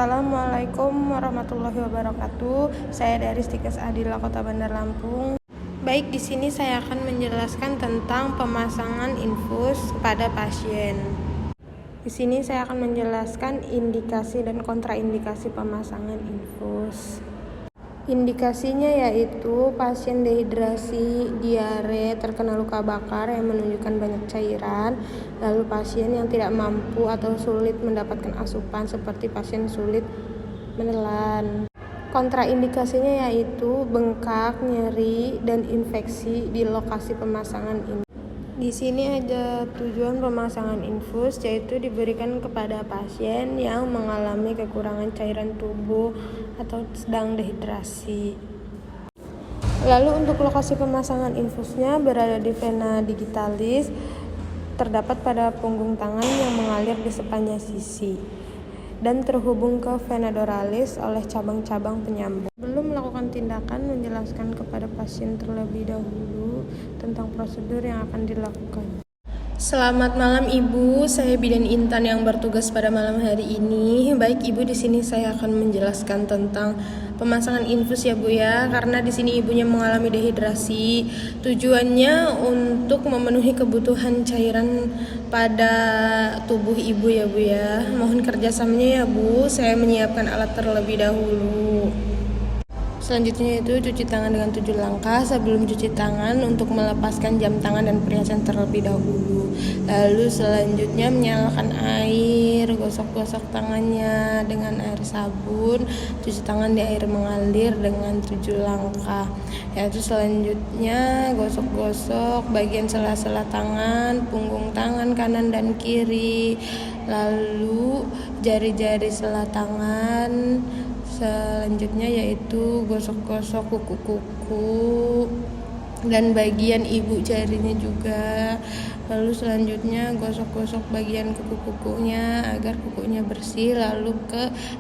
Assalamualaikum warahmatullahi wabarakatuh. Saya dari Stikes Adila Kota Bandar Lampung. Baik, di sini saya akan menjelaskan tentang pemasangan infus pada pasien. Di sini saya akan menjelaskan indikasi dan kontraindikasi pemasangan infus. Indikasinya yaitu pasien dehidrasi, diare, terkena luka bakar yang menunjukkan banyak cairan, lalu pasien yang tidak mampu atau sulit mendapatkan asupan seperti pasien sulit menelan. Kontraindikasinya yaitu bengkak, nyeri, dan infeksi di lokasi pemasangan ini. Di sini ada tujuan pemasangan infus, yaitu diberikan kepada pasien yang mengalami kekurangan cairan tubuh atau sedang dehidrasi. Lalu untuk lokasi pemasangan infusnya berada di vena digitalis, terdapat pada punggung tangan yang mengalir di sepanjang sisi dan terhubung ke vena doralis oleh cabang-cabang penyambung. Belum melakukan tindakan, menjelaskan kepada pasien terlebih dahulu tentang prosedur yang akan dilakukan. Selamat malam Ibu, saya Bidan Intan yang bertugas pada malam hari ini. Baik Ibu, di sini saya akan menjelaskan tentang pemasangan infus ya Bu ya, karena di sini ibunya mengalami dehidrasi. Tujuannya untuk memenuhi kebutuhan cairan pada tubuh ibu ya Bu ya. Mohon kerjasamanya ya Bu, saya menyiapkan alat terlebih dahulu. Selanjutnya itu cuci tangan dengan 7 langkah. Sebelum cuci tangan, untuk melepaskan jam tangan dan perhiasan terlebih dahulu. Lalu selanjutnya menyalakan air, gosok-gosok tangannya dengan air sabun, cuci tangan di air mengalir dengan 7 langkah. Yaitu selanjutnya gosok-gosok bagian sela-sela tangan, punggung tangan kanan dan kiri, lalu jari-jari sela tangan. Selanjutnya yaitu gosok-gosok kuku-kuku dan bagian ibu jarinya juga. Lalu selanjutnya gosok-gosok bagian kuku-kukunya agar kukunya bersih, lalu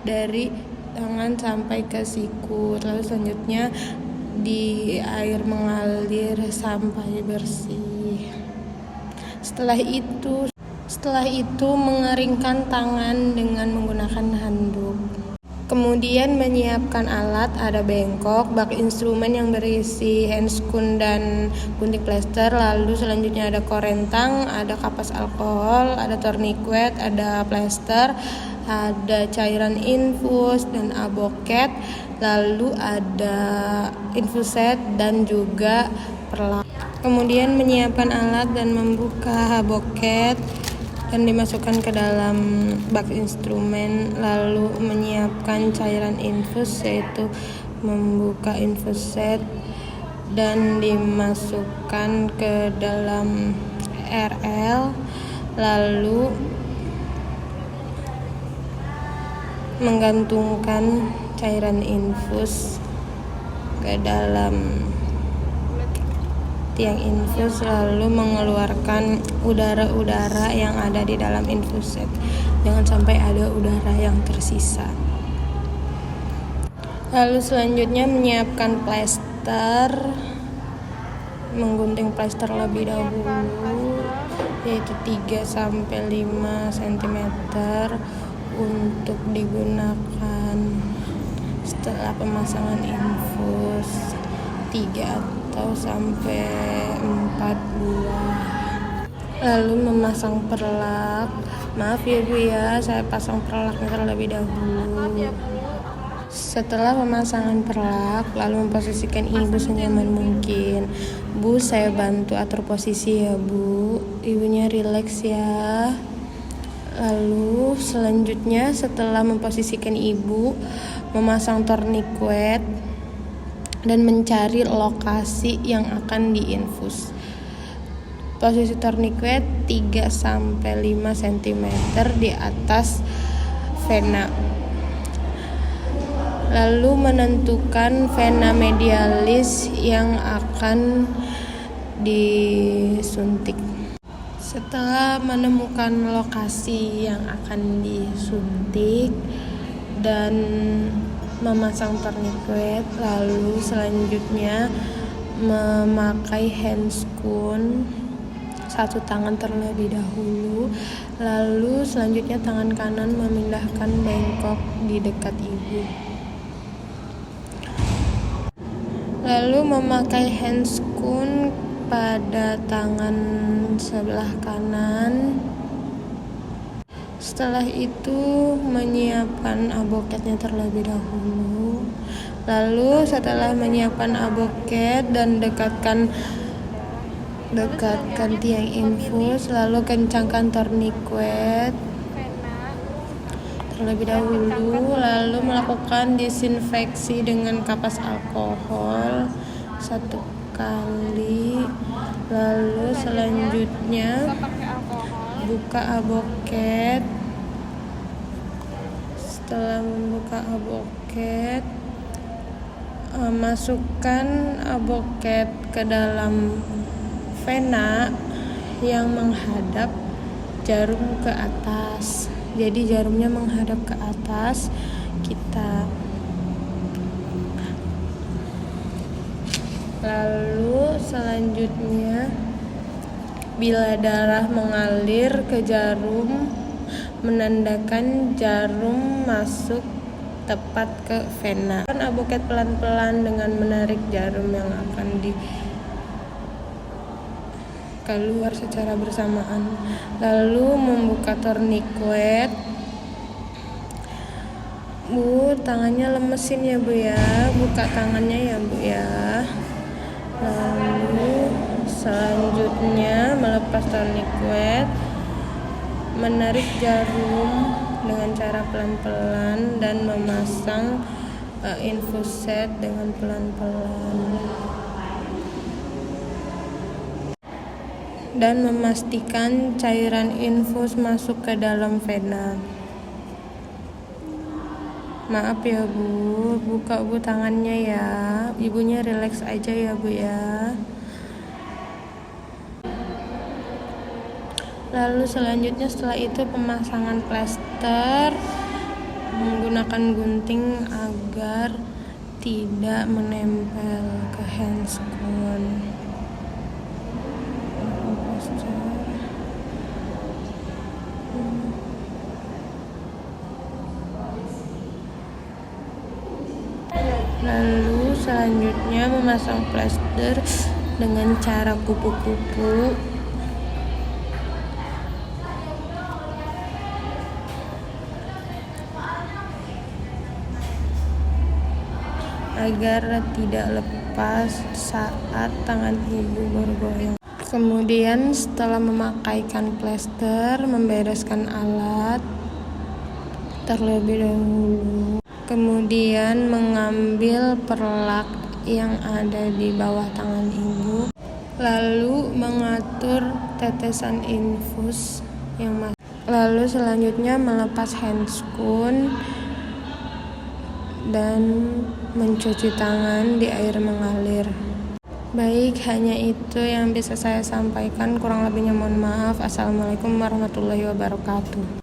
dari tangan sampai ke siku. Lalu selanjutnya di air mengalir sampai bersih. Setelah itu mengeringkan tangan dengan menggunakan handuk. Kemudian menyiapkan alat, ada bengkok, bak instrumen yang berisi handscoon dan gunting plester. Lalu selanjutnya ada korentang, ada kapas alkohol, ada tourniquet, ada plester, ada cairan infus dan aboket. Lalu ada infuset dan juga perlak. Kemudian menyiapkan alat dan membuka aboket dan dimasukkan ke dalam bak instrumen, lalu menyiapkan cairan infus, yaitu membuka infuset dan dimasukkan ke dalam RL, lalu menggantungkan cairan infus ke dalam tiang infus, lalu mengeluarkan udara-udara yang ada di dalam infuset. Jangan sampai ada udara yang tersisa. Lalu selanjutnya menyiapkan plester, menggunting plester lebih dahulu, yaitu 3-5 cm untuk digunakan setelah pemasangan infus 3 atau sampai 4 buah. Lalu memasang perlak. Maaf ya Bu ya, saya pasang perlaknya terlebih dahulu. Setelah pemasangan perlak, lalu memposisikan ibu senyaman mungkin. Bu, saya bantu atur posisi ya Bu. Ibunya rileks ya. Lalu selanjutnya setelah memposisikan ibu, memasang tourniquet dan mencari lokasi yang akan diinfus. Posisi tourniquet 3-5 cm di atas vena. Lalu menentukan vena medialis yang akan disuntik. Setelah menemukan lokasi yang akan disuntik dan memasang tourniquet, lalu selanjutnya memakai handscoon 1 satu tangan terlebih dahulu. Lalu selanjutnya tangan kanan memindahkan bengkok di dekat ibu. Lalu memakai handscoon pada tangan sebelah kanan. Setelah itu menyiapkan aboketnya terlebih dahulu. Lalu setelah menyiapkan aboket dan dekatkan tiang infus, lalu kencangkan tourniquet terlebih dahulu, lalu melakukan disinfeksi dengan kapas alkohol 1 kali. Lalu selanjutnya buka aboket. Setelah membuka aboket, masukkan aboket ke dalam vena yang menghadap jarum ke atas. Jadi jarumnya menghadap ke atas. Lalu selanjutnya, bila darah mengalir ke jarum, menandakan jarum masuk tepat ke vena. Aboket pelan-pelan dengan menarik jarum yang akan keluar secara bersamaan. Lalu membuka tourniquet. Bu, tangannya lemesin ya Bu ya. Buka tangannya ya Bu ya. Lalu selanjutnya melepas tourniquet, menarik jarum dengan cara pelan-pelan dan memasang infus set dengan pelan-pelan, dan memastikan cairan infus masuk ke dalam vena. Maaf ya Bu, buka Bu tangannya ya. Ibunya rileks aja ya Bu ya. Lalu selanjutnya setelah itu pemasangan plester menggunakan gunting agar tidak menempel ke handscoon. Lalu selanjutnya memasang plester dengan cara kupu-kupu agar tidak lepas saat tangan ibu bergoyang. Kemudian setelah memakaikan plester, membereskan alat terlebih dahulu. Kemudian mengambil perlak yang ada di bawah tangan ibu, lalu mengatur tetesan infus yang masuk. Lalu selanjutnya melepas handscoon dan mencuci tangan di air mengalir. Baik, hanya itu yang bisa saya sampaikan. Kurang lebihnya mohon maaf. Assalamualaikum warahmatullahi wabarakatuh.